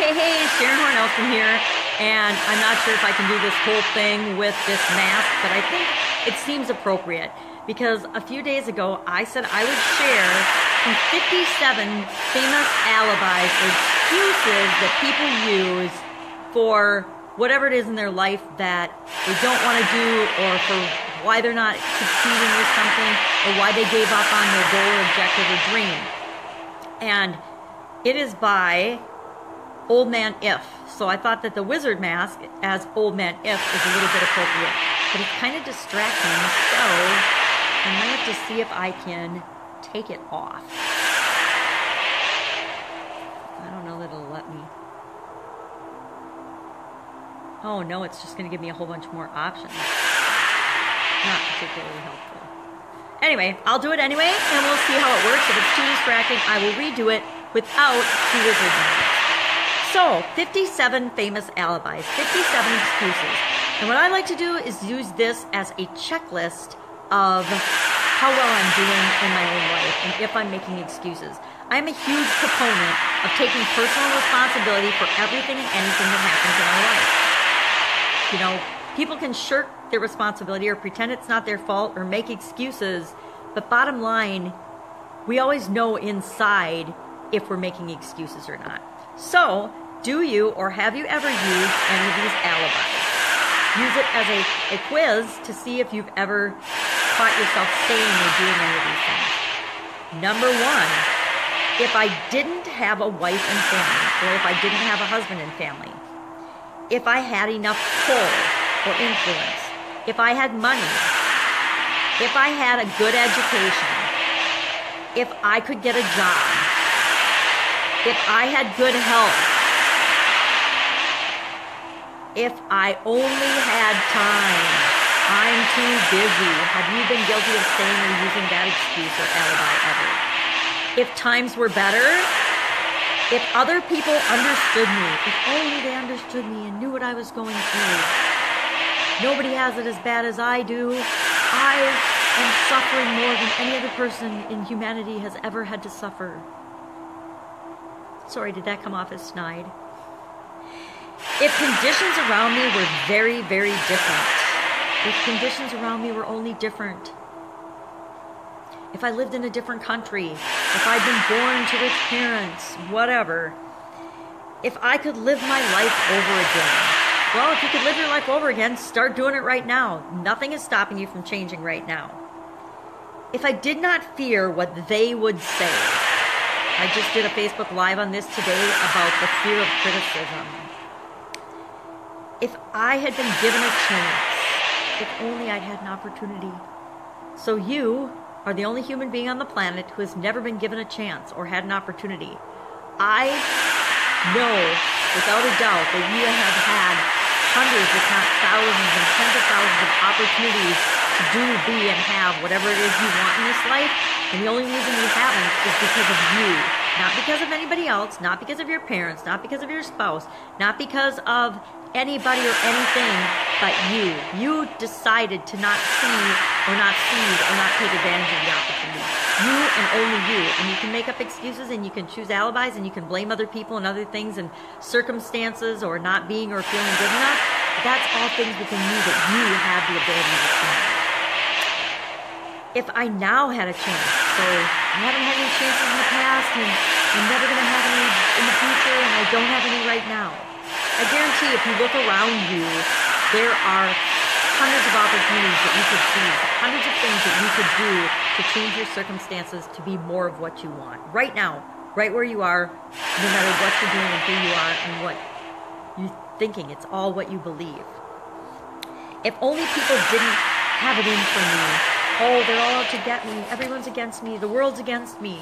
Hey, Sharon Horne-Ellstrom here, and I'm not sure if I can do this whole thing with this mask, but I think it seems appropriate, because a few days ago I said I would share some 57 famous alibis or excuses that people use for whatever it is in their life that they don't want to do, or for why they're not succeeding with something, or why they gave up on their goal or objective or dream. And it is by Old Man If. So I thought that the wizard mask as Old Man If is a little bit appropriate. But it's kind of distracting, so I might have to see if I can take it off. I don't know that it'll let me. Oh no, it's just going to give me a whole bunch more options. Not particularly helpful. Anyway, I'll do it anyway, and we'll see how it works. If it's too distracting, I will redo it without the wizard mask. So, 57 famous alibis, 57 excuses. And what I like to do is use this as a checklist of how well I'm doing in my own life and if I'm making excuses. I'm a huge proponent of taking personal responsibility for everything and anything that happens in our life. You know, people can shirk their responsibility or pretend it's not their fault or make excuses, but bottom line, we always know inside if we're making excuses or not. So, do you or have you ever used any of these alibis? Use it as a quiz to see if you've ever caught yourself saying or doing any of these things. Number one, if I didn't have a wife and family, or if I didn't have a husband and family, if I had enough pull or influence, if I had money, if I had a good education, if I could get a job, if I had good health, if I only had time, I'm too busy. Have you been guilty of saying or using that excuse or alibi ever? If times were better, if other people understood me, if only they understood me and knew what I was going through. Nobody has it as bad as I do. I am suffering more than any other person in humanity has ever had to suffer. Sorry, did that come off as snide? If conditions around me were very, very different, if conditions around me were only different, if I lived in a different country, if I'd been born to rich parents, whatever, if I could live my life over again. Well, if you could live your life over again, start doing it right now. Nothing is stopping you from changing right now. If I did not fear what they would say, I just did a Facebook Live on this today about the fear of criticism. If I had been given a chance, if only I'd had an opportunity. So you are the only human being on the planet who has never been given a chance or had an opportunity. I know without a doubt that you have had hundreds, if not thousands and tens of thousands of opportunities to do, be, and have whatever it is you want in this life, and the only reason you haven't is because of you. Not because of anybody else, not because of your parents, not because of your spouse, not because of anybody or anything but you. You decided to not see or not seize or not take advantage of the opportunity. You and only you. And you can make up excuses and you can choose alibis and you can blame other people and other things and circumstances or not being or feeling good enough. But that's all things within you that you have the ability to change. If I now had a chance, so I haven't had any chances in the past and I'm never going to have any in the future and I don't have any right now. I guarantee if you look around you, there are hundreds of opportunities that you could seize, hundreds of things that you could do to change your circumstances to be more of what you want. Right now, right where you are, no matter what you're doing and who you are and what you're thinking, it's all what you believe. If only people didn't have it in for me. Oh, they're all out to get me. Everyone's against me. The world's against me.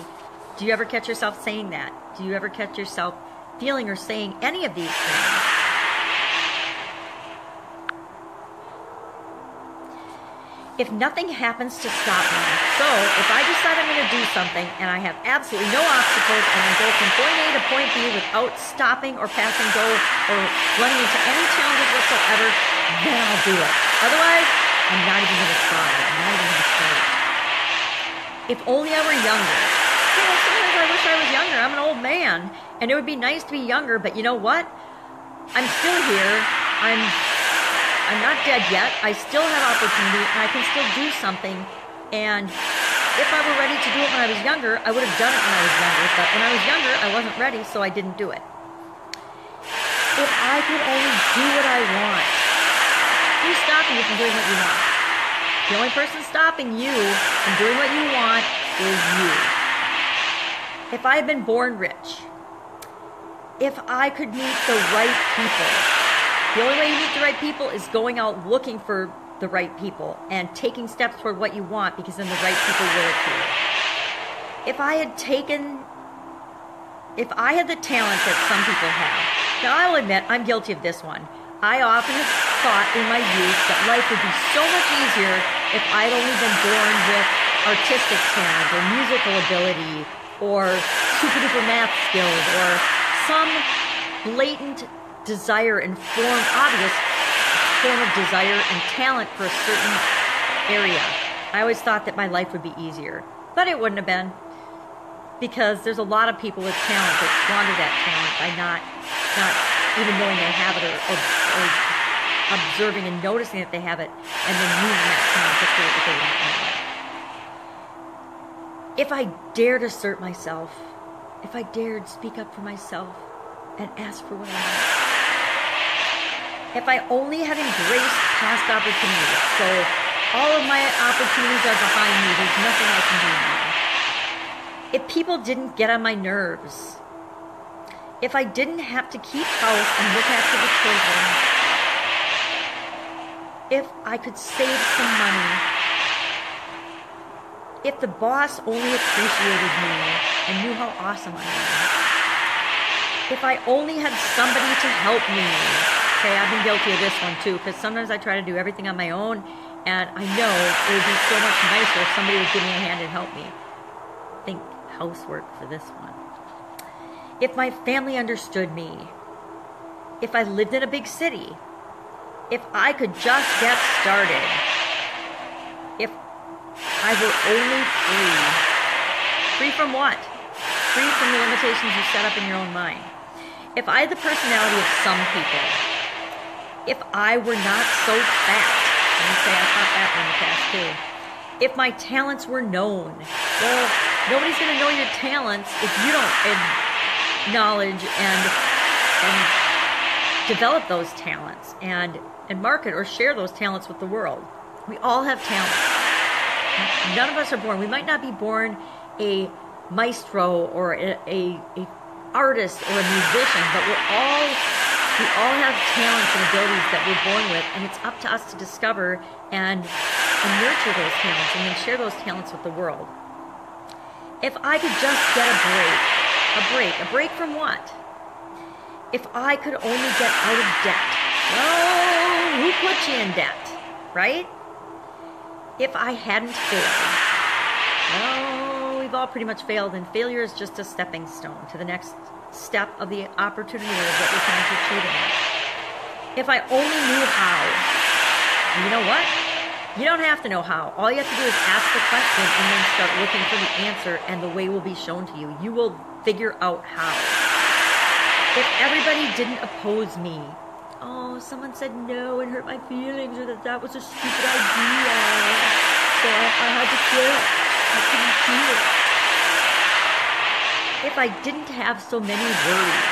Do you ever catch yourself saying that? Do you ever catch yourself feeling or saying any of these things? If nothing happens to stop me, so if I decide I'm going to do something and I have absolutely no obstacles and I go from point A to point B without stopping or passing go or running into any challenges whatsoever, then I'll do it. Otherwise, I'm not even going to try. I'm not even going to start. If only I were younger. You know, sometimes I wish wish I was younger. I'm an old man, and it would be nice to be younger, but you know what? I'm still here. I'm not dead yet. I still have opportunity, and I can still do something. And if I were ready to do it when I was younger, I would have done it when I was younger. But when I was younger, I wasn't ready, so I didn't do it. If I could only do what I want. Who's stopping you from doing what you want? The only person stopping you from doing what you want is you. If I had been born rich, if I could meet the right people, the only way you meet the right people is going out looking for the right people and taking steps toward what you want, because then the right people will appear. If I had the talent that some people have, now I'll admit I'm guilty of this one. I often have thought in my youth that life would be so much easier if I had only been born with artistic talent or musical ability or super duper math skills or some latent desire and obvious form of desire and talent for a certain area. I always thought that my life would be easier, but it wouldn't have been, because there's a lot of people with talent that squander that talent by not even knowing they have it, or observing and noticing that they have it, and then using that talent to create what they want in their life. If I dared assert myself, if I dared speak up for myself and ask for what I want, if I only had embraced past opportunities, so all of my opportunities are behind me, there's nothing I can do now. If people didn't get on my nerves, if I didn't have to keep house and look after the children, if I could save some money, if the boss only appreciated me and knew how awesome I am, if I only had somebody to help me. Okay, I've been guilty of this one too, because sometimes I try to do everything on my own, and I know it would be so much nicer if somebody would give me a hand and help me. Think housework for this one. If my family understood me, if I lived in a big city, if I could just get started, if I were only free. Free from what? Free from the limitations you set up in your own mind. If I had the personality of some people, if I were not so fat, let me say I thought that one in the past too. If my talents were known, well, nobody's going to know your talents if you don't acknowledge and develop those talents and market or share those talents with the world. We all have talents. None of us are born. We might not be born a maestro or a artist or a musician, but we all have talents and abilities that we're born with, and it's up to us to discover and nurture those talents and then share those talents with the world. If I could just get a break from what? If I could only get out of debt. Oh, who put you in debt, right? If I hadn't failed. Oh, we've all pretty much failed, and failure is just a stepping stone to the next step of the opportunity of what we're trying to achieve in life. If I only knew how. And you know what? You don't have to know how. All you have to do is ask the question and then start looking for the answer, and the way will be shown to you. You will figure out how. If everybody didn't oppose me, oh, someone said no and hurt my feelings, or that was a stupid idea, so I had to quit. I couldn't do it. If I didn't have so many worries,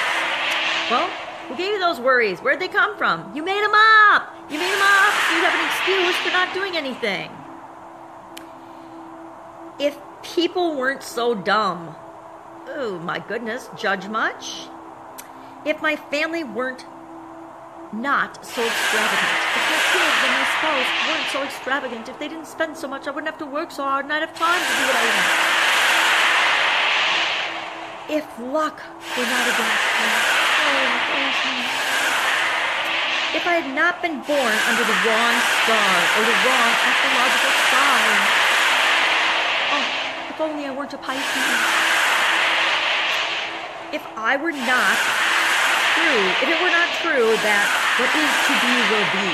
well, who gave you those worries? Where'd they come from? You made them up. You made them up so you have an excuse for not doing anything. If people weren't so dumb, oh my goodness, judge much? If my family weren't not so extravagant, if my kids and my spouse weren't so extravagant, if they didn't spend so much, I wouldn't have to work so hard and I'd have time to do what I want. If luck were not against me, if I had not been born under the wrong star or the wrong astrological sign, oh, if only I weren't a Pisces. If I were not true, if it were not true that what is to be will be.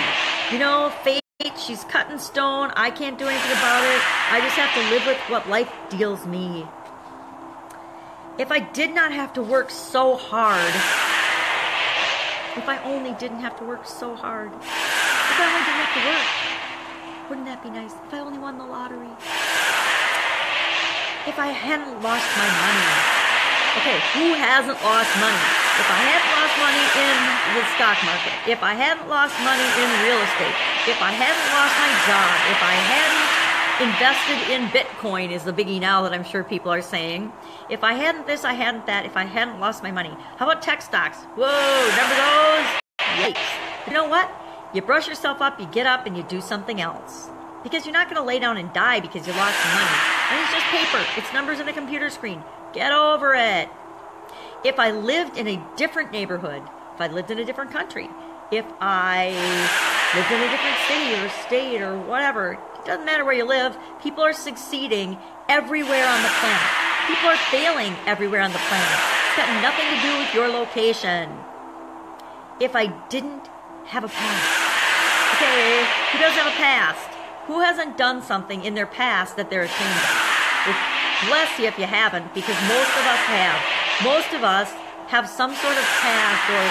You know, fate, she's cut in stone. I can't do anything about it. I just have to live with what life deals me. If I did not have to work so hard, if I only didn't have to work so hard, if I only didn't have to work, wouldn't that be nice? If I only won the lottery. If I hadn't lost my money. Okay, who hasn't lost money? If I hadn't lost money in the stock market, if I hadn't lost money in real estate, if I hadn't lost my job, if I hadn't invested in Bitcoin is the biggie now that I'm sure people are saying. If I hadn't this, I hadn't that, if I hadn't lost my money. How about tech stocks? Whoa, remember those? Yikes. You know what? You brush yourself up, you get up, and you do something else. Because you're not going to lay down and die because you lost money. And it's just paper. It's numbers in a computer screen. Get over it. If I lived in a different neighborhood, if I lived in a different country, if I lived in a different city or state or whatever, it doesn't matter where you live, people are succeeding everywhere on the planet. People are failing everywhere on the planet. It's got nothing to do with your location. If I didn't have a past. Okay, who doesn't have a past? Who hasn't done something in their past that they're ashamed of? Well, bless you if you haven't, because most of us have. Most of us have some sort of past or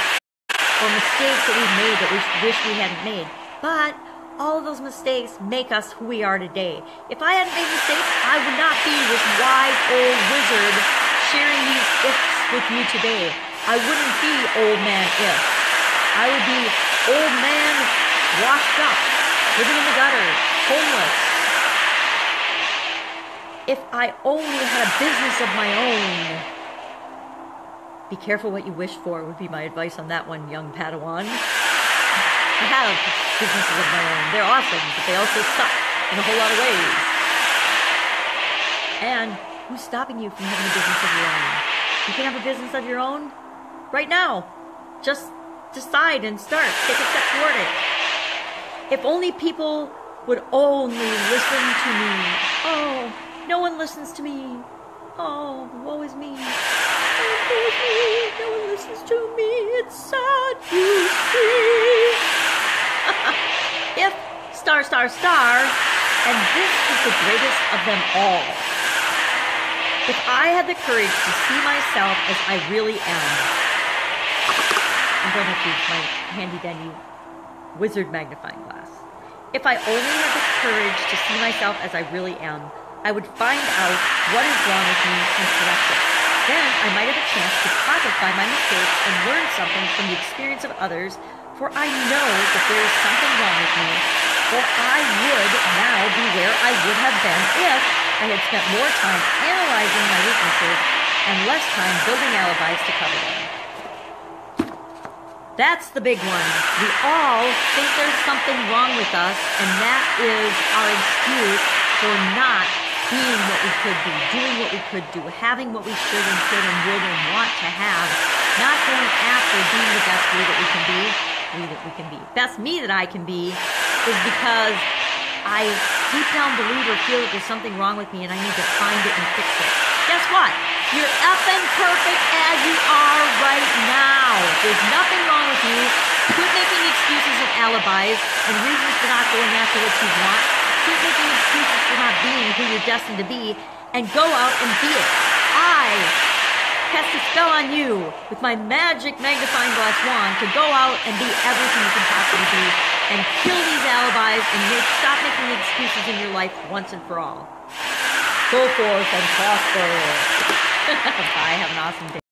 mistakes that we've made that we wish we hadn't made. But all of those mistakes make us who we are today. If I hadn't made mistakes, I would not be this wise old wizard sharing these ifs with you today. I wouldn't be old man if. I would be old man washed up, living in the gutter, homeless. If I only had a business of my own. Be careful what you wish for would be my advice on that one, young Padawan. I have businesses of my own. They're awesome, but they also suck in a whole lot of ways. And who's stopping you from having a business of your own? You can have a business of your own right now. Just decide and start. Take a step toward it. If only people would only listen to me. Oh, no one listens to me. Oh, woe is me. Oh, woe is me. No one listens to me. It's sad, you see. If star, and this is the greatest of them all. If I had the courage to see myself as I really am, I'm going to have to use my handy-dandy wizard magnifying glass. If I only had the courage to see myself as I really am, I would find out what is wrong with me and correct it. Then I might have a chance to profit by my mistakes and learn something from the experience of others, for I know that there is something wrong with me, or I would now be where I would have been if I had spent more time analyzing my weaknesses and less time building alibis to cover them. That's the big one. We all think there's something wrong with us, and that is our excuse for not being what we could be, doing what we could do, having what we should and could and would and want to have, not going after being the best we that we can be, best me that I can be, is because I deep down believe or feel that there's something wrong with me and I need to find it and fix it. Guess what? You're effing perfect as you are right now. There's nothing wrong with you. Quit making excuses and alibis and reasons for not going after what you want. Quit making excuses for not being who you're destined to be, and go out and be it. I cast a spell on you with my magic magnifying glass wand to go out and be everything you can possibly be, and kill these alibis and stop making excuses in your life once and for all. Go forth and prosper. Bye. Have an awesome day.